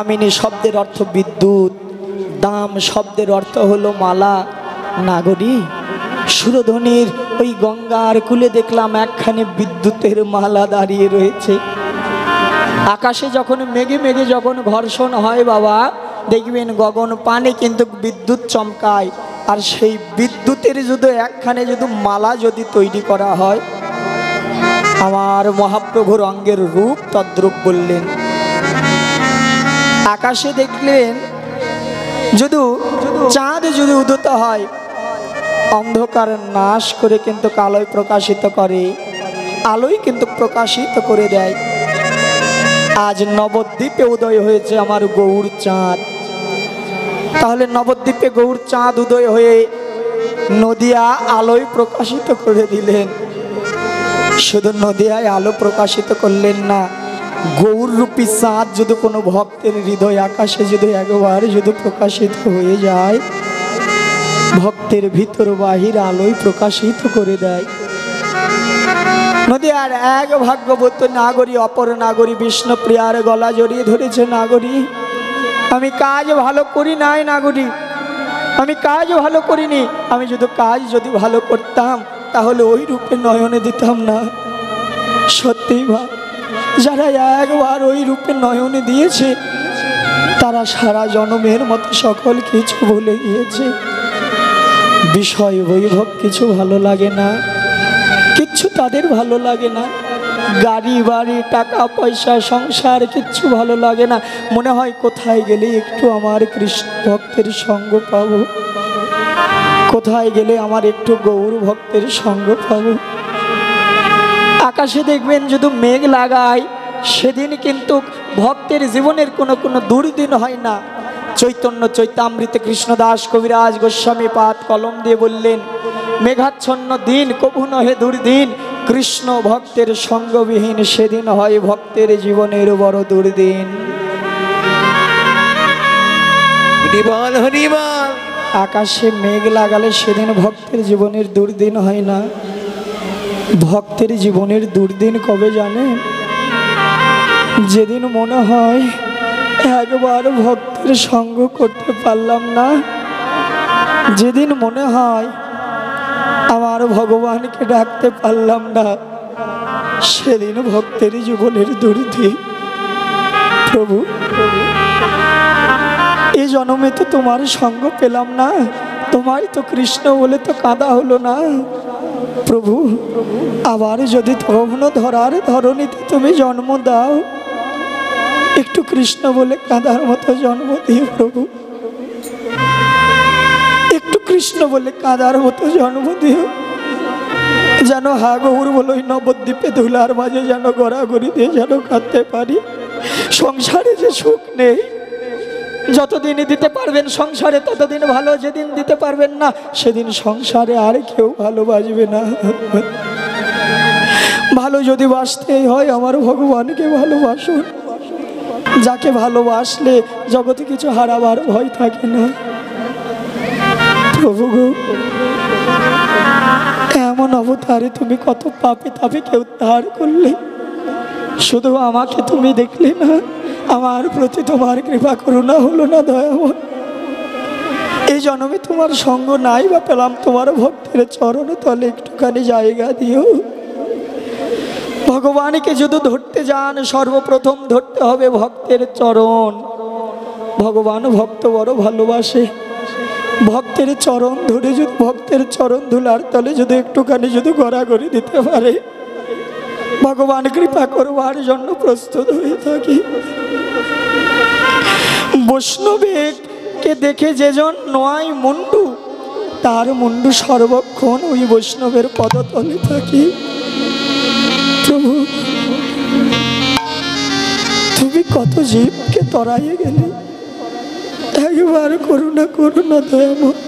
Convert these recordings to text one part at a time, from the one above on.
দামিনী শব্দের অর্থ বিদ্যুৎ, দাম শব্দের অর্থ হলো মালা। নাগরী, সুরধনির ওই গঙ্গার কূলে দেখলাম একখানে বিদ্যুতের মালা দাঁড়িয়ে রয়েছে। আকাশে যখন মেঘে মেঘে যখন ঘর্ষণ হয় বাবা, দেখবেন গগন পানে কিন্তু বিদ্যুৎ চমকায়। আর সেই বিদ্যুতের যদি একখানে যদি মালা যদি তৈরি করা হয়, আমার মহাপ্রভুর অঙ্গের রূপ তদ্রূপ বললেন। আকাশে দেখলেন যদি চাঁদ যদি উদিত হয়, অন্ধকার নাশ করে কিন্তু আলোয় প্রকাশিত করে, আলোয় কিন্তু প্রকাশিত করে দেয়। আজ নবদ্বীপে উদয় হয়েছে আমার গৌর চাঁদ। তাহলে নবদ্বীপে গৌর চাঁদ উদয় হয়ে নদিয়া আলোয় প্রকাশিত করে দিলেন। শুধু নদিয়ায় আলো প্রকাশিত করলেন না, গৌর রূপী চাঁদ যদি কোনো ভক্তের হৃদয় আকাশে যদি একবার যদি প্রকাশিত হয়ে যায়, ভক্তের ভিতর বাহির আলোয় প্রকাশিত করে দেয়। নদিয়ার এক ভাগ্যবতী নাগরী অপর নাগরী বিষ্ণুপ্রিয়ার গলা জড়িয়ে ধরেছে। নাগরী, আমি কাজ ভালো করি নাই নাগরী, আমি কাজ ভালো করিনি। আমি যদি কাজ যদি ভালো করতাম তাহলে ওই রূপে নয়নে দিতাম না। সত্যিই ভাই, যারা একবার ওই রূপে নয়নে দিয়েছে তারা সারা জন্মের মতো সকল কিছু ভুলে গিয়েছে। বিষয় বৈভব কিছু ভালো লাগে না, কিচ্ছু তাদের ভালো লাগে না। গাড়ি বাড়ি টাকা পয়সা সংসার কিচ্ছু ভালো লাগে না। মনে হয় কোথায় গেলে একটু আমার কৃষ্ণ ভক্তের সঙ্গ পাবো, কোথায় গেলে আমার একটু গৌর ভক্তের সঙ্গ পাবো। আকাশে দেখবেন যদি মেঘ লাগায়, সেদিন কিন্তু ভক্তের জীবনের কোনো দুর্দিন হয় না। চৈতন্য চৈতামৃতে কৃষ্ণদাস কবিরাজ গোস্বামী পাদ কলম দিয়ে বললেন, মেঘাচ্ছন্ন দিন কবু নহে দুর্দিন, কৃষ্ণ ভক্তের সঙ্গবিহীন সেদিন হয় ভক্তের জীবনের বড় দুর্দিন। আকাশে মেঘ লাগালে সেদিন ভক্তের জীবনের দুর্দিন হয় না। ভক্তের জীবনের দুর্দিন কবে জানেন? যেদিন মনে হয় একবার ভক্তের সঙ্গ করতে পারলাম না, যেদিন মনে হয় আমার ভগবানকে ডাকতে পারলাম না, সেদিন ভক্তের জীবনের দুর্দিন। প্রভু, এই জন্মে তো তোমার সঙ্গ পেলাম না, তোমায় তো কৃষ্ণ বলে তো কাঁদা হলো না। প্রভু, আবার যদি কখনো ধরার ধরণীতে তুমি জন্ম দাও, একটু কৃষ্ণ বলে কাঁদার মতো জন্ম দিও প্রভু, একটু কৃষ্ণ বলে কাঁদার মতো জন্ম দিও। যেন হা গৌর বলো নবদ্বীপে ধুলার মাঝে যেন গড়াগড়ি দিয়ে যেন কাঁদতে পারি। সংসারে যে সুখ নেই, যতদিনই দিতে পারবেন সংসারে ততদিন ভালো, যেদিন দিতে পারবেন না সেদিন সংসারে আর কেউ ভালোবাসবে না। ভালো যদি বাসতেই হয় আমার ভগবানকে ভালোবাসুন, যাকে ভালোবাসলে জগতে কিছু হারাবার ভয় থাকে না। প্রভু গো, এমন অবতারে তুমি কত পাপে তাপেকে উদ্ধার করলে, শুধু আমাকে তুমি দেখলে না, আমার প্রতি তোমার কৃপা করুণা হলো না দয়াময়। এই জন্মে তোমার সঙ্গ নাই বা পেলাম, তোমার ভক্তের চরণে তলে একটুখানি জায়গা দিও। ভগবানকে যদি ধরতে যান সর্বপ্রথম ধরতে হবে ভক্তের চরণ। ভগবান ভক্ত বড় ভালোবাসে। ভক্তের চরণ ধরে যদি ভক্তের চরণ ধুলার তলে যদি একটুখানি যদি গড়াগড়ি দিতে পারে, ভগবান কৃপা করবার জন্য প্রস্তুত হয়ে থাকি। বৈষ্ণবকে দেখে যেজন নয় মুন্ডু, তার মুন্ডু সর্বক্ষণ ওই বৈষ্ণবের পদতলে থাকি। প্রভু, তুমি কত জীবকে তরাইয়ে গেলে, একবার করুণা করুণা দয়াময়।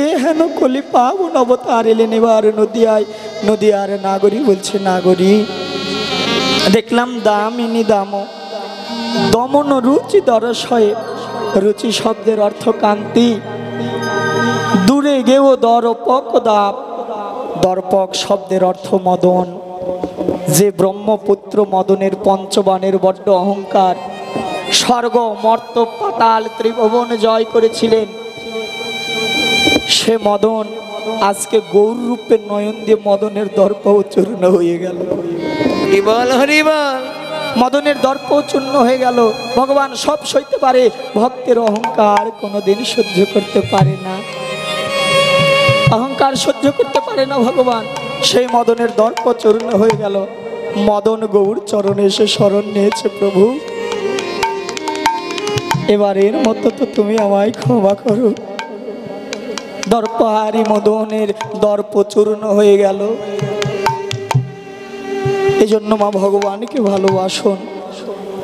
এ হেন কলি পাবন অবতার এলেন এবার নদিয়ায়। নদিয়ার নাগরী বলছে, নাগরী দেখলাম দামিনী দাম দমন রুচি দরশয়ে। রুচি শব্দের অর্থ কান্তি। দূরে গেও দরপক দাপ। দর্পক শব্দের অর্থ মদন। যে ব্রহ্মপুত্র মদনের পঞ্চবাণের বড্ড অহংকার, স্বর্গ মর্ত পাতাল ত্রিভুবন জয় করেছিলেন সে মদন আজকে গৌর রূপে নয়ন দিয়ে মদনের দর্প চূর্ণ হয়ে গেল। হরিবল হরিবল। মদনের দর্প চূর্ণ হয়ে গেল। ভগবান সব সইতে পারে, ভক্তের অহংকার কোনোদিন সহ্য করতে পারে না, অহংকার সহ্য করতে পারে না ভগবান। সেই মদনের দর্প চূর্ণ হয়ে গেল। মদন গৌর চরণে এসে শরণ নিয়েছে, প্রভু এবারের মতো তো তুমি আমায় ক্ষমা করো। দর্পহারি মদনের দর্প চূর্ণ হয়ে গেল। এই জন্য মা ভগবানকে ভালোবাসুন,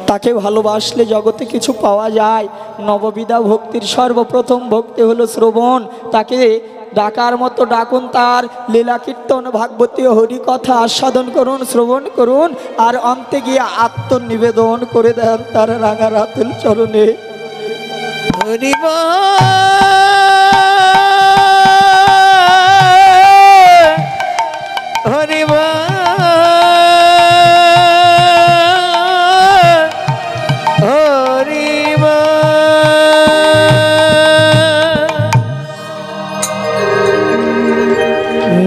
তাকে ভালোবাসলে জগতে কিছু পাওয়া যায়। নববিধা ভক্তির সর্বপ্রথম ভক্তি হলো শ্রবণ। তাকে ডাকার মতো ডাকুন, তার লীলা কীর্তন ভাগবতী হরি কথা আস্বাদন করুন, শ্রবণ করুন, আর অন্তে গিয়ে আত্মনিবেদন করে দেন তার রাঙা রাতুল চরণে। হরিবল হরিবল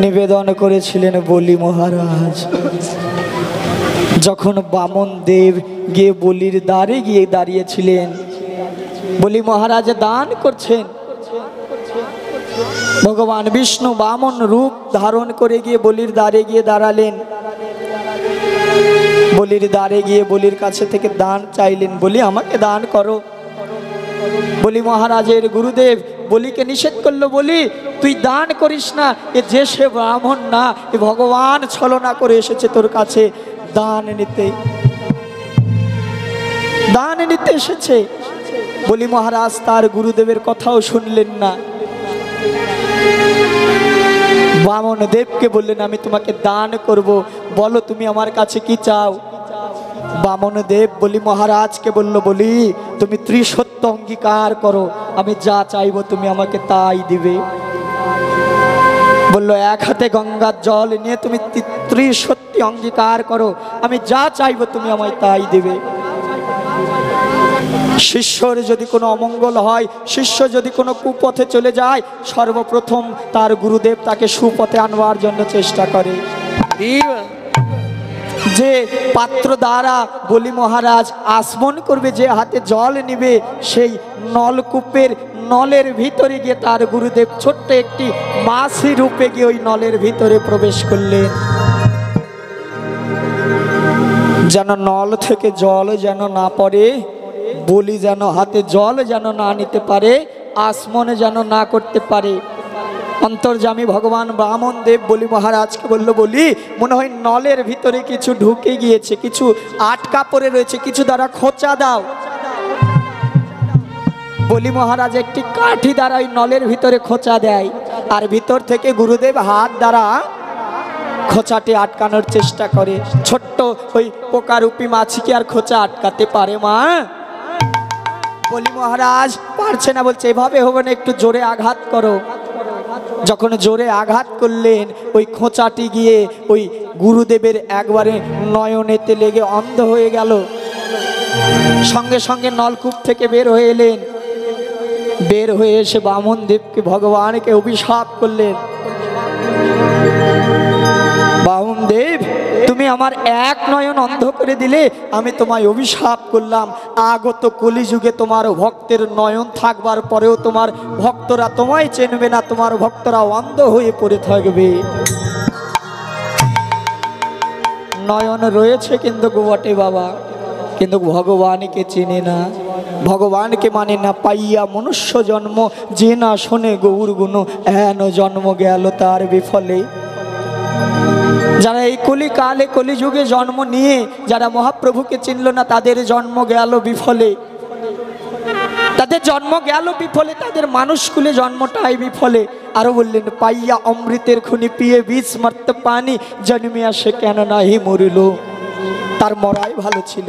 নিবেদন করেছিলেন বলি মহারাজ। যখন বামন দেব গিয়ে বলির দ্বারে গিয়ে দাঁড়িয়েছিলেন, বলি মহারাজ দান করছেন, ভগবান বিষ্ণু বামন রূপ ধারণ করে গিয়ে বলির দ্বারে গিয়ে দাঁড়ালেন। বলির দ্বারে গিয়ে বলির কাছে থেকে দান চাইলেন, বলি আমাকে দান করো। বলি মহারাজের গুরুদেব বলিকে নিষেধ করলো, বলি তুই দান করিস না, এ যে সে ব্রাহ্মণ না, এ ভগবান ছলনা করে এসেছে তোর কাছে দান নিতে, দান নিতে এসেছে। বলি মহারাজ তার গুরুদেবের কথাও শুনলেন না। বামন দেবকে বললেন আমি তোমাকে দান করব, বলো তুমি আমার কাছে কি চাও। বামন দেব বলি মহারাজকে বলল, বলি তুমি ত্রিসত্য অঙ্গীকার করো, আমি যা চাইবো তুমি আমাকে তাই দিবে। বলল এক হাতে গঙ্গার জল নিয়ে তুমি ত্রিসত্য অঙ্গীকার করো, আমি যা চাইবো তুমি আমায় তাই দিবে। শিষ্যর যদি কোনো অমঙ্গল হয়, শিষ্য যদি কোনো কুপথে চলে যায়, সর্বপ্রথম তার গুরুদেব তাকে সুপথে আনবার জন্য চেষ্টা করে। যে পাত্র দ্বারা বলি মহারাজ আসমন করবে, যে হাতে জল নিবে, সেই নলকূপের নলের ভিতরে গিয়ে তার গুরুদেব ছোট্ট একটি মাছি রূপে গিয়ে ওই নলের ভিতরে প্রবেশ করলেন, যেন নল থেকে জল যেন না পড়ে, বলি যেন হাতে জল যেন না নিতে পারে, আসমনে যেন না করতে পারে। অন্তর্যামী ভগবান বামন দেব বলি মহারাজকে বলল, বলি মনে হয় নলের ভিতরে কিছু ঢুকে গিয়েছে, কিছু আটকা পড়ে রয়েছে, কিছু দ্বারা খোঁচা দাও। বলি মহারাজ একটি কাঠি দ্বারা ওই নলের ভিতরে খোঁচা দেয়, আর ভিতর থেকে গুরুদেব হাত দ্বারা খোঁচাটি আটকানোর চেষ্টা করে। ছোট্ট ওই পোকারূপী মাছিকে আর খোঁচা আটকাতে পারে মা? বলি মহারাজ পারছে না, বলছে এভাবে হবে না, একটু জোরে আঘাত করো। যখন জোরে আঘাত করলেন, ওই খোঁচাটি গিয়ে ওই গুরুদেবের একবারে নয়নেতে লেগে অন্ধ হয়ে গেল। সঙ্গে সঙ্গে নলকূপ থেকে বের হয়ে এলেন, বের হয়ে এসে বামন দেবকে ভগবানকে অভিশাপ করলেন, বামন দেব তুমি আমার এক নয়ন অন্ধ করে দিলে, আমি তোমায় অভিশাপ করলাম, আগত কলিযুগে তোমার ভক্তের নয়ন থাকবার পরেও তোমার ভক্তরা তোমায় চেনবে না, তোমার ভক্তরা অন্ধ হয়ে পড়ে থাকবে। নয়ন রয়েছে কিন্তু বটে বাবা, কিন্তু ভগবানকে চেনে না, ভগবানকে মানে না। পাইয়া মনুষ্য জন্ম, যে না শোনে গৌর গুণ, এন জন্ম গেল তার বিফলে। যারা এই কলিকালে কলিযুগে জন্ম নিয়ে যারা মহাপ্রভুকে চিনল না, তাদের জন্ম গেল বিফলে, তাদের জন্ম গেল বিফলে, তাদের মানুষকুলে জন্মটাই বিফলে। আরো বললেন পাইয়া অমৃতের খুনি পিয়ে বীজ মারতে পানি, জন্মে আসে কেন নাহি মরিল। তার মরাই ভালো ছিল,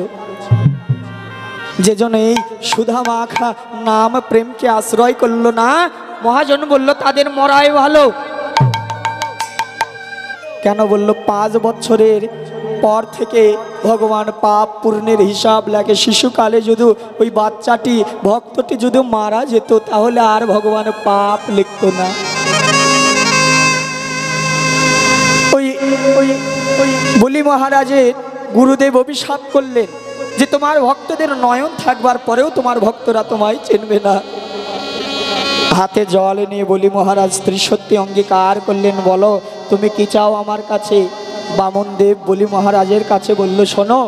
যে জন্য এই সুধা মাখা নাম প্রেমকে আশ্রয় করলো না, মহাজন বলল তাদের মরাই ভালো। কেন বলল? 5 বছরের পর থেকে ভগবান পাপ পূর্ণের হিসাব লেখে। শিশুকালে যদি ওই বাচ্চাটি ভক্তটি যদি মারা যেত তাহলে আর ভগবান পাপ লিখত না। ওই ওই ওই বলি মহারাজের গুরুদেব অভিশাপ করলেন যে তোমার ভক্তদের নয়ন থাকবার পরেও তোমার ভক্তরা তোমায় চিনবে না। হাতে জল নিয়ে বলি মহারাজ ত্রিসত্যি অঙ্গীকার করলেন, বলো তুমি কি চাও আমার কাছে। বামন দেব বলি মহারাজের কাছে বলল, শোনো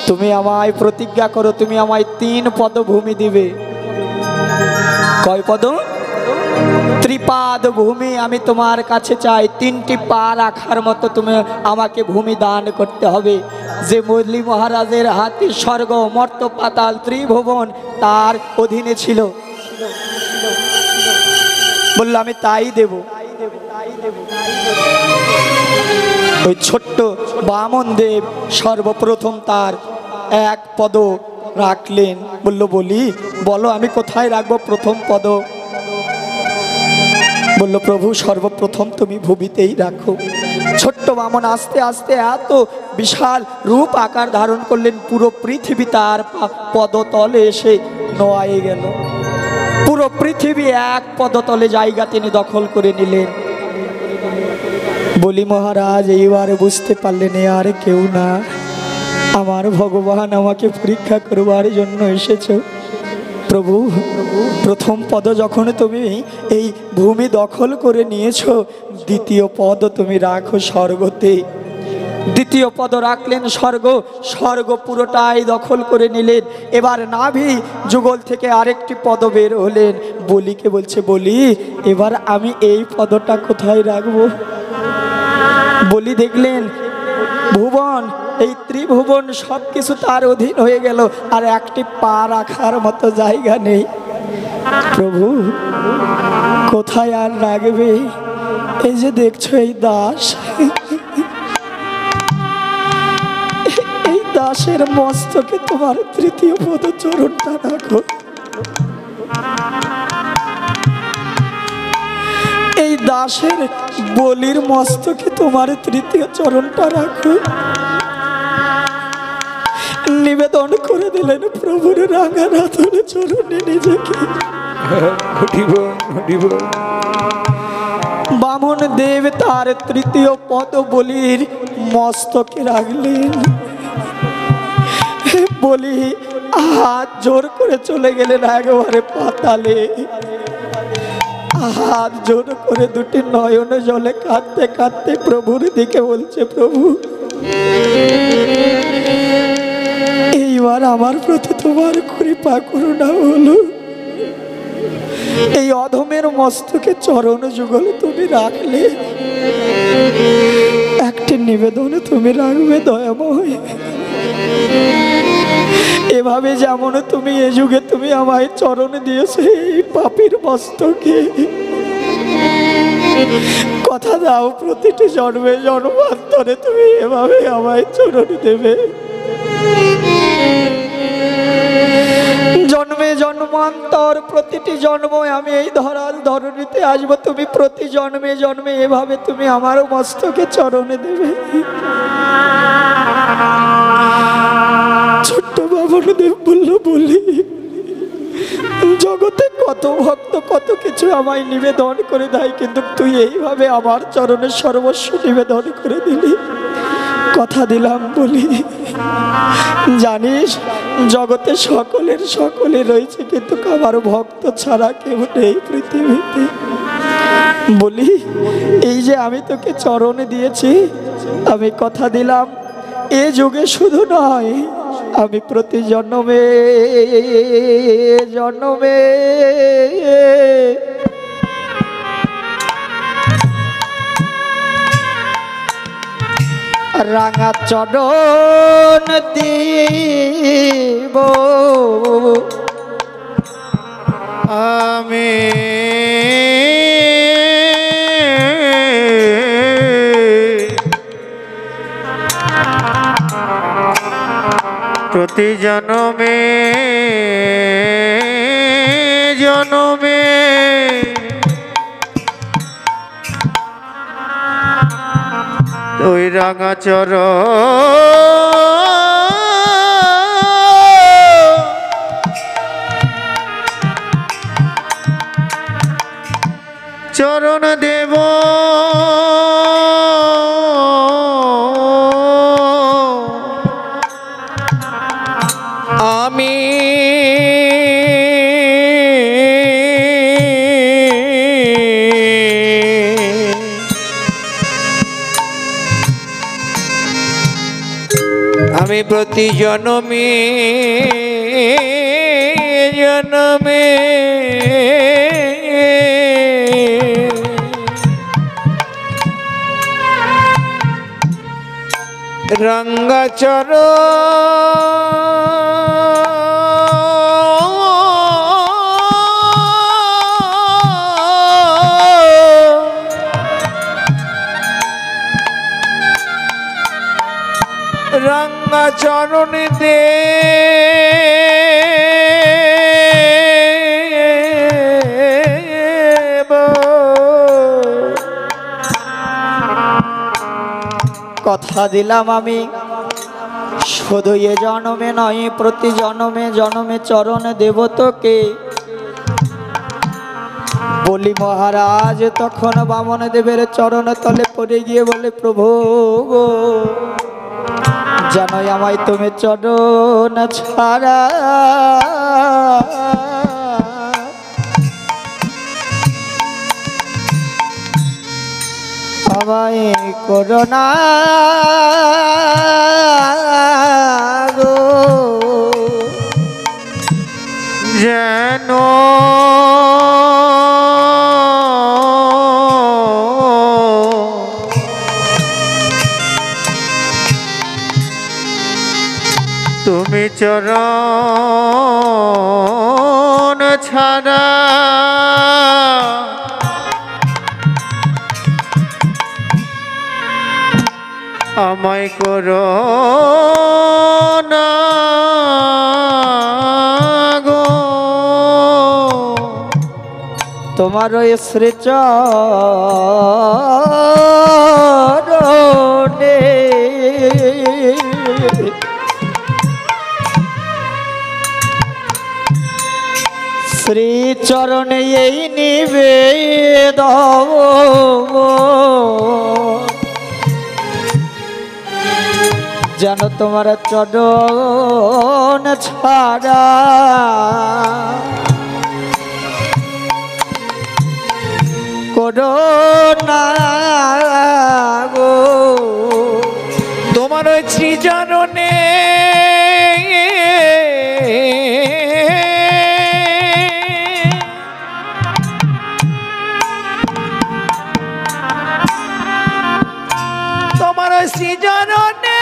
তুমি আমায় প্রতিজ্ঞা করো, তুমি আমায় 3 পদ ভূমি দিবে। কয় পদ? ত্রিপাদ ভূমি আমি তোমার কাছে চাই। 3টি পা রাখার মতো তুমি আমাকে ভূমি দান করতে হবে। যে বলি মহারাজের হাতে স্বর্গ মর্ত পাতাল ত্রিভুবন তার অধীনে ছিল, বললো আমি তাই দেব। ওই ছোট্ট বামন দেব সর্বপ্রথম তার 1 পদ রাখলেন। বলল, বলি বলো আমি কোথায় রাখবো প্রথম পদ। বলল, প্রভু সর্বপ্রথম তুমি ভূমিতেই রাখো। ছোট্ট বামন আস্তে আস্তে এত বিশাল রূপ আকার ধারণ করলেন, পুরো পৃথিবী তার পদতলে এসে নোয়ায়ে গেল। পুরো পৃথিবী 1 পদতলে জায়গা তিনি দখল করে নিলেন। বলি মহারাজ এইবার বুঝতে পারলেন আর কেউ না, আমার ভগবান আমাকে পরীক্ষা করবার জন্য এসেছো। প্রভু প্রথম পদ যখন তুমি এই ভূমি দখল করে নিয়েছো, দ্বিতীয় পদ তুমি রাখো স্বর্গতে। দ্বিতীয় পদ রাখলেন স্বর্গ, স্বর্গ পুরোটাই দখল করে নিলেন। এবার নাভি যুগল থেকে আরেকটি পদ বের হলেন। বলিকে বলছে, বলি এবার আমি এই পদটা কোথায় রাখবো। বলি দেখলেন ভুবন, এই ত্রিভুবন সব কিছু তার অধীন হয়ে গেল, আর একটি পা রাখার মতো জায়গা নেই। প্রভু কোথায় আর রাখবে। এই যে দেখছো এই দাস, এই দাসের মস্তকে তোমার 3য় পদ চরণটা রাখো। এই দাসের বলির মস্তকে তোমার 3য় চরণটা রাখো। নিবেদন করে দিলেন প্রভুর রাঙা রাতলে চরণে নিজেকে। বামন দেব তার 3য় পদ বলির মস্তকে রাখলেন। বলি হাত জোর করে চলে গেলেন একেবারে পাতালে। হাত জোর করে 2টি নয়ন জলে কাঁদতে কাঁদতে প্রভুর দিকে বলছে, প্রভু এইবার আমার প্রতি তোমার কৃপা করুণা হলো। এই অধমের মস্তকে চরণ যুগলে তুমি রাখলে, একটি নিবেদন তুমি রাখবে দয়াময়। এভাবে যেমন তুমি এ যুগে তুমি আমায় চরণ দিয়েছো এই পাপীর মস্তকে, কথা দাও প্রতিটি জন্মে জন্মান্তরে তুমি এভাবে আমায় চরণ দেবে। জন্মে জন্মান্তর প্রতিটি জন্ম আমি এই ধরাল ধরণীতে আসবো, তুমি প্রতি জন্মে জন্মে এভাবে তুমি আমারও মস্তকে চরণে দেবে। ছোট্ট বামনদেব বলল, বলি জগতে কত ভক্ত কত কিছু আমায় নিবেদন করে দেয়, কিন্তু তুই এইভাবে আমার চরণে সর্বস্ব নিবেদন করে দিলি। কথা দিলাম বলি, জানিস জগতে সকলে রয়েছে, কিন্তু আমার ভক্ত ছাড়া কেউ নেই পৃথিবীতে। বলি এই যে আমি তোকে চরণে দিয়েছি, আমি কথা দিলাম এ যুগে শুধু নয়, আমি প্রতি জন্মে জন্মে রাঙা চরণ দিব আমি। প্রতি জনমে জনমে ওই রাঙা চর চরণ দেব আমি আমি প্রতি জনমে জনমে রঙ্গচর রঙ্গচরণ দেব কথা দিলাম আমি শুধু এ জন্মে নয় প্রতি জন্মে জন্মে চরণ দেব তোকে। বলি মহারাজ তখন বামন দেবের চরণ তলে পড়ে গিয়ে বলে, প্রভু গো জানোই আমায় তুমি চরণ ছাড়া আমায় করোনা গো। যেন তুমি চরণ ছাড়া আমায় করো না গো। তোমার ওই শ্রীচরণে শ্রীচরণে এই নিবেদন যেন তোমার চরণ ছাড়া করোনা গো। তোমার ওই শ্রীচরণে তোমার ওই শ্রীচরণে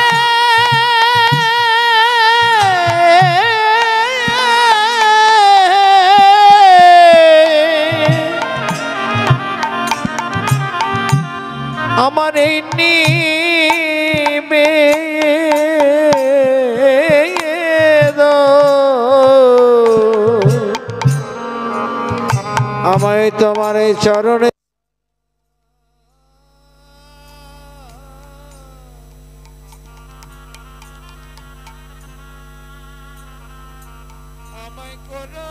আমার এই আমার তোমার এই চরণে আমায় করো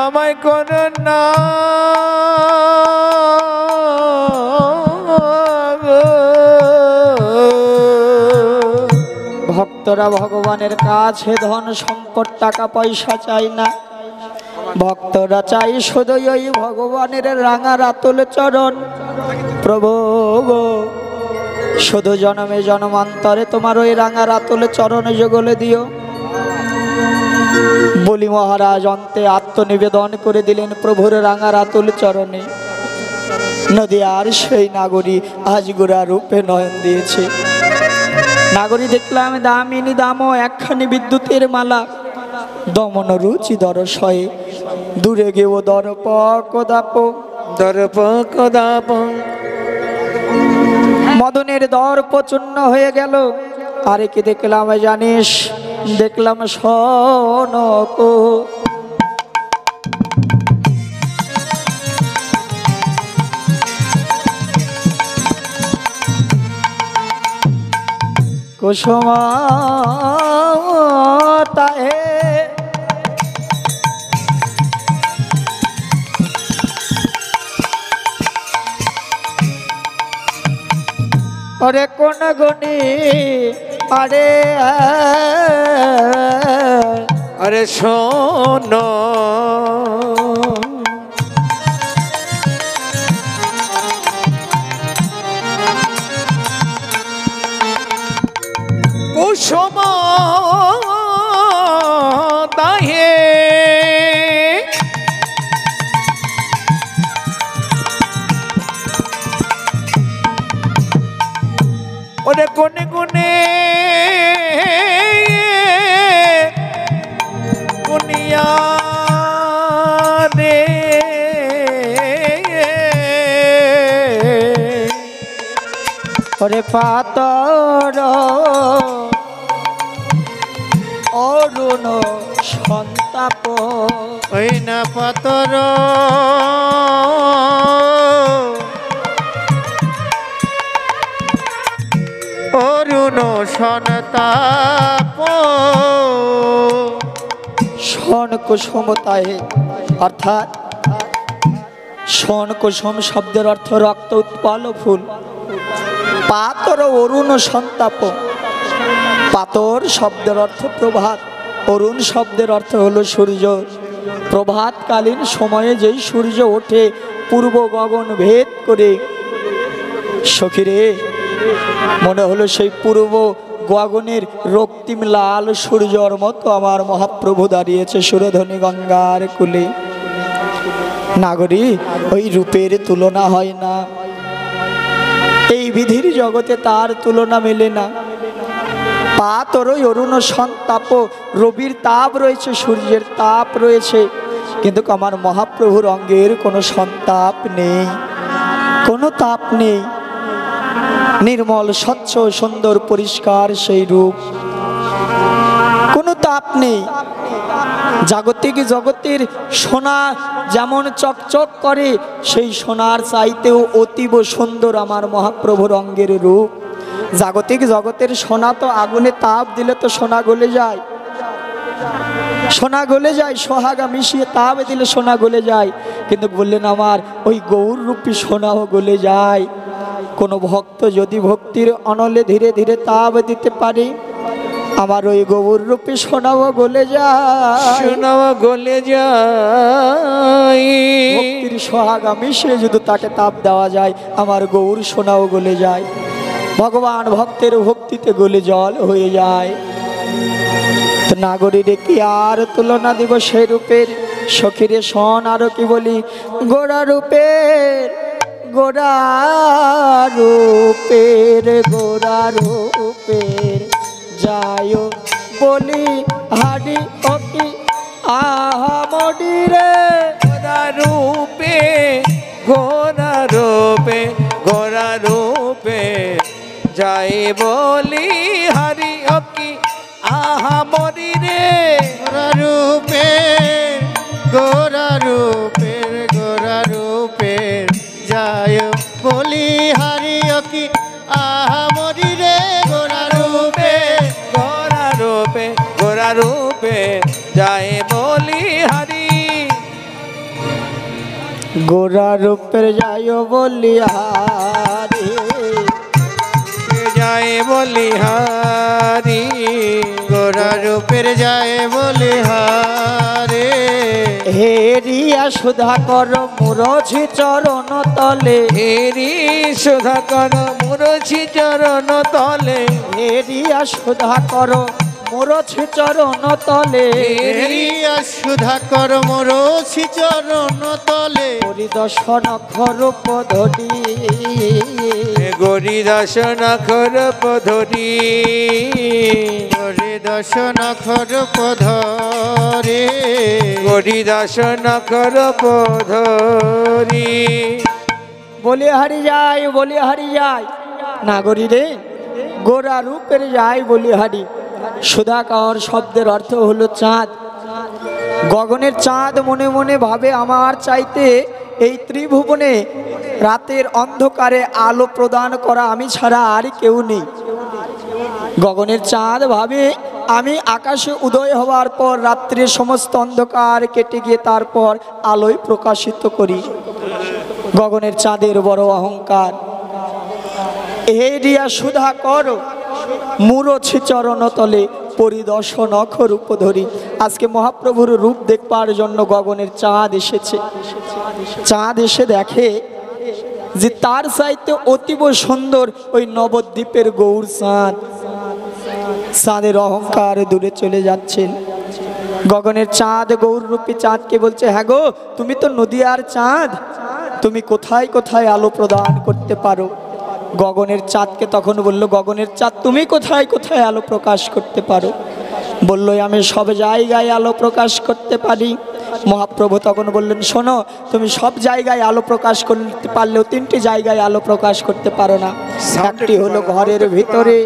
আমায় করো না ভক্তরা ভগবানের কাছে ধন সম্পদ টাকা পয়সা চাই না, ভক্তরা চাই শুধু ওই ভগবানের রাঙা রাতুল চরণ। প্রভু গো শুধু জনমে জনমান্তরে তোমার ওই রাঙা রাতুল চরণ যুগলে দিও। বলি মহারাজ অন্তে আত্মনিবেদন করে দিলেন প্রভুর রাঙা রাতুল চরণে। নদী আর সেই নাগরী আজ গোড়া রূপে নয়ন দিয়েছে। নাগরী দেখলাম দামিনী দাম একখানি বিদ্যুতের মালা, দমন রুচি দরশয়ে দূরে গেও দর্প কদাপ দর্প কদাপ। মদনের দর্প চূর্ণ হয়ে গেল। আরে কি দেখলাম জানিস? দেখলাম সনক কুসুমতাহে अरे कोन गुनी अरे अरे शोनो कुसुमताहे ओरे कोने कोने कुनिया रे अरे पातर अरुण सन्ताप ओई ना पातर অরুণ সন্তাপ শন কুসুমতাহে অর্থাৎ শন কুসুম শব্দের অর্থ রক্ত উৎপল ফুল। পাতর অরুণ সন্তাপ, পাতর শব্দের অর্থ প্রভাত, অরুণ শব্দের অর্থ হলো সূর্য। প্রভাতকালীন সময়ে যেই সূর্য ওঠে পূর্ব গগন ভেদ করে, সখীরে মনে হলো সেই পূর্ব গগনের রক্তিম লাল সূর্যর মতো আমার মহাপ্রভু দাঁড়িয়েছে সুরধনী গঙ্গার কূলে। নাগরী, ওই রূপের তুলনা হয় না, এই বিধির জগতে তার তুলনা মেলে না। পাতরই অরুণ সন্তাপ, রবির তাপ রয়েছে, সূর্যের তাপ রয়েছে, কিন্তু আমার মহাপ্রভুর অঙ্গের কোনো সন্তাপ নেই, কোনো তাপ নেই। নির্মল স্বচ্ছ সুন্দর পরিষ্কার সেই রূপ, কোনো তাপ নেই। জাগতিক জগতের সোনা যেমন চকচক করে, সেই সোনার চাইতেও অতীব সুন্দর আমার মহাপ্রভুর অঙ্গের রূপ। জাগতিক জগতের সোনা তো আগুনে তাপ দিলে তো সোনা গলে যায়, সোনা গলে যায়, সোহাগা মিশিয়ে তাপ দিলে সোনা গলে যায়, কিন্তু বললেন আমার ওই গৌর রূপী সোনাও গলে যায়। কোনো ভক্ত যদি ভক্তির অনলে ধীরে ধীরে তাপ দিতে পারে, আমার ওই গৌর রূপী সোনাও গলে যায়, সোনাও গলে যায়। ভক্তির সোহাগা মিশিয়ে যদি তাকে তাপ দেওয়া যায়, আমার গৌর সোনাও গলে যায়। ভগবান ভক্তের ভক্তিতে গলে জল হয়ে যায়। তো নাগরীরে কি আর তুলনা দিব সেই রূপের? সখীরে শোন আরো কি বলি, গোড়া রূপের, গোড়া রূপের, গোড়া রূপের যায় বলি হাডি অকি আহামডি রে। গোরা রূপে, গোরা রূপে, গোরা রূপে যাই বলি হারি অকি আহা মরি রে। গোরা রূপে, গোরা রূপের, গোরা রূপের যায় বলি হারি অকি আহা মরি রে। গোরা রূপে, গোরা রূপে, গোরা রূপে যায় বলি হারি। গোড়া রূপের যায় বলি হারি, যায় বলি হারি। গোরা রূপের যায় বলি হারে। হেরিয়া সুধা কর মুরছি চরণ তলে, হেরি সুধা কর মুরছি চরণ তলে। হেরিয়া সুধা কর মুরছি চরণ তলে, হেরিয়া সুধা কর মুরছি চরণ তলে। পরিদর্শন খরূপ ধরি, গরি দর্শন খরপ ধরি, গরি দর্শন খরপ ধরে, গরি দর্শন খরপ ধরি। বলি হারি যায়, বলি হারি যায়। নাগরী রে, গোড়া রূপের যায় বলি হারি। সুধাকর শব্দের অর্থ হলো চাঁদ। গগনের চাঁদ মনে মনে ভাবে আমার চাইতে এই ত্রিভুবনে রাতের অন্ধকারে আলো প্রদান করা আমি ছাড়া আর কেউ নেই। গগনের চাঁদ ভাবে আমি আকাশে উদয় হওয়ার পর রাত্রির সমস্ত অন্ধকার কেটে গিয়ে তারপর আলোয় প্রকাশিত করি। গগনের চাঁদের বড় অহংকার। হে রিয়া সুধা কর মূরছি চরণ তলে পরিদর্শন রূপ ধরি। আজকে মহাপ্রভুর রূপ দেখবার জন্য গগনের চাঁদ এসেছে। চাঁদ এসে দেখে যে তার চাইতে অতীব সুন্দর ওই নবদ্বীপের গৌর চাঁদ। চাঁদের অহংকার দূরে চলে যাচ্ছেন। গগনের চাঁদ গৌররূপী চাঁদকে বলছে, হ্যাঁ গো, তুমি তো নদিয়ার চাঁদ, তুমি কোথায় কোথায় আলো প্রদান করতে পারো। গগনের চাঁদকে তখন বলল, গগনের চাঁদ তুমি কোথায় কোথায় আলো প্রকাশ করতে পারো। বলল, আমি সব জায়গায় আলো প্রকাশ করতে পারি। মহাপ্রভু তখন বললেন, শোনো, তুমি সব জায়গায় আলো প্রকাশ করতে পারলেও তিনটি জায়গায় আলো প্রকাশ করতে পারো না। একটি হলো ঘরের ভিতরে,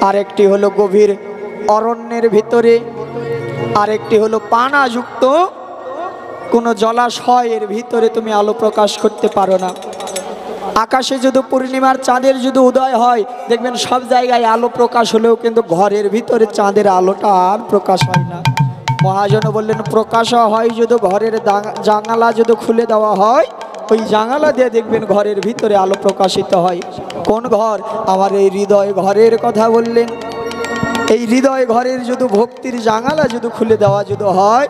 আরেকটি হলো গভীর অরণ্যের ভিতরে, আরেকটি হলো পানাযুক্ত কোনো জলাশয়ের ভিতরে তুমি আলো প্রকাশ করতে পারো না। আকাশে যদি পূর্ণিমার চাঁদের যদি উদয় হয়, দেখবেন সব জায়গায় আলো প্রকাশ হলেও কিন্তু ঘরের ভিতরে চাঁদের আলোটা আর প্রকাশ হয় না। মহাজন বললেন, প্রকাশ হয় যদি ঘরের জানালা যদি খুলে দেওয়া হয়, ওই জানালা দিয়ে দেখবেন ঘরের ভিতরে আলো প্রকাশিত হয়। কোন ঘর? আমার এই হৃদয় ঘরের কথা বললেন। এই হৃদয় ঘরের যদি ভক্তির জানালা যদি খুলে দেওয়া যদি হয়,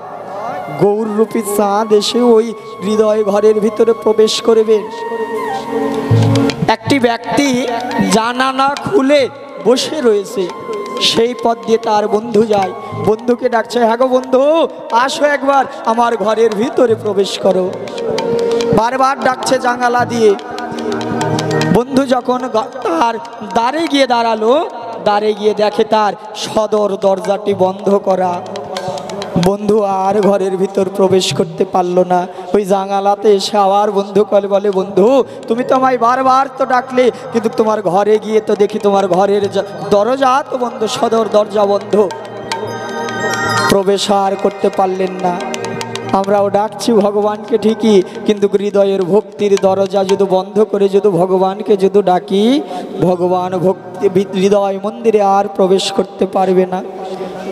গৌররূপী চাঁদ এসে ওই হৃদয় ঘরের ভিতরে প্রবেশ করবে। একটি ব্যক্তি জানালা খুলে বসে রয়েছে, সেই পথ দিয়ে তার বন্ধু যায়। বন্ধুকে ডাকছে, হ্যাঁ গো বন্ধু, আসো একবার আমার ঘরের ভিতরে প্রবেশ করো। বারবার ডাকছে জানালা দিয়ে। বন্ধু যখন তার দ্বারে গিয়ে দাঁড়ালো, দ্বারে গিয়ে দেখে তার সদর দরজাটি বন্ধ করা। বন্ধু আর ঘরের ভিতর প্রবেশ করতে পারলো না। ওই জানালাতে এসে আবার বন্ধু কলে বলে, বন্ধু তুমি তো আমায় বারবার তো ডাকলে, কিন্তু তোমার ঘরে গিয়ে তো দেখি তোমার ঘরের দরজা তো বন্ধ, সদর দরজা বন্ধ, প্রবেশ আর করতে পারলেন না। আমরাও ডাকছি ভগবানকে ঠিকই, কিন্তু হৃদয়ের ভক্তির দরজা যদি বন্ধ করে যদি ভগবানকে যদি ডাকি, ভগবান ভক্তি হৃদয় মন্দিরে আর প্রবেশ করতে পারবে না।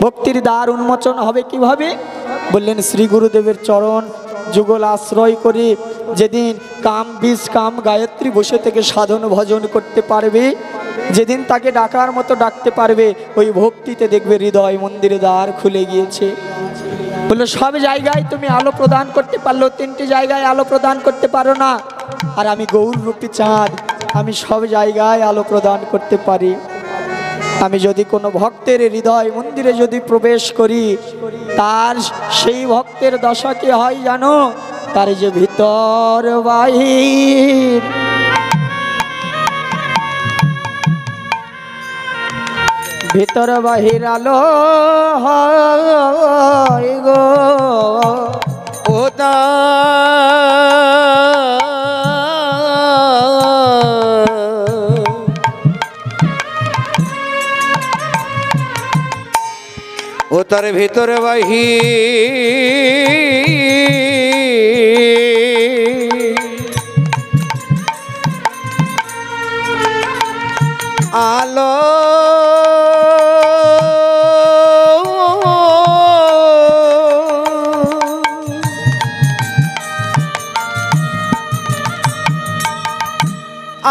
ভক্তির দ্বার উন্মোচন হবে কিভাবে? বললেন, শ্রী গুরুদেবের চরণ যুগল আশ্রয় করে যেদিন কাম বীজ কাম গায়ত্রী বসে থেকে সাধন ভজন করতে পারবে, যেদিন তাকে ডাকার মতো ডাকতে পারবে, ওই ভক্তিতে দেখবে হৃদয় মন্দিরে দ্বার খুলে গিয়েছে। বললো, সব জায়গায় তুমি আলো প্রদান করতে পারলো, তিনটি জায়গায় আলো প্রদান করতে পারো না। আর আমি গৌররূপী চাঁদ, আমি সব জায়গায় আলো প্রদান করতে পারি। আমি যদি কোনো ভক্তের হৃদয় মন্দিরে যদি প্রবেশ করি, তার সেই ভক্তের দশা কি হয় জানো? তার যে ভিতর বাহির, ভিতর বাহির আলো হয় গো। ও তা ও তার ভিতরে বাহি আলো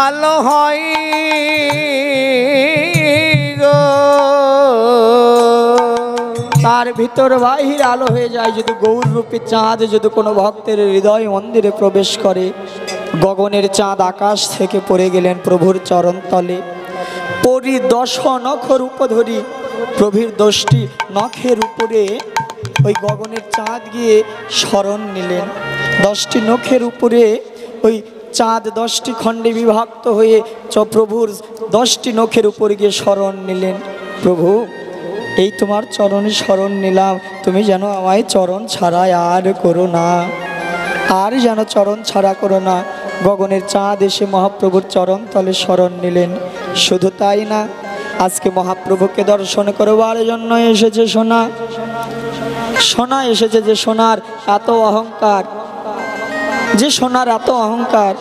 আলো হয় গো। তার ভিতর বাহির আলো হয়ে যায় যদি গৌররূপী চাঁদ যদি কোনো ভক্তের হৃদয় মন্দিরে প্রবেশ করে। গগনের চাঁদ আকাশ থেকে পড়ে গেলেন প্রভুর চরণ তলে। পরিদর্শন নখর উপধরি, প্রভুর 10টি নখের উপরে ওই গগনের চাঁদ গিয়ে শরণ নিলেন। 10টি নখের উপরে ওই চাঁদ 10টি খণ্ডে বিভক্ত হয়ে প্রভুর 10টি নখের উপরে গিয়ে শরণ নিলেন। প্রভু, এই তোমার চরণে শরণ নিলাম, তুমি যেন আমায় চরণ ছাড়া আর করো না, আর যেন চরণ ছাড়া করো না। গগনের চাঁদ এসে মহাপ্রভুর চরণ তলে শরণ নিলেন। শুধু তাই না, আজকে মহাপ্রভুকে দর্শন করবার জন্য এসেছে সোনা। সোনা এসেছে, যে সোনার এত অহংকার, যে সোনার এত অহংকার।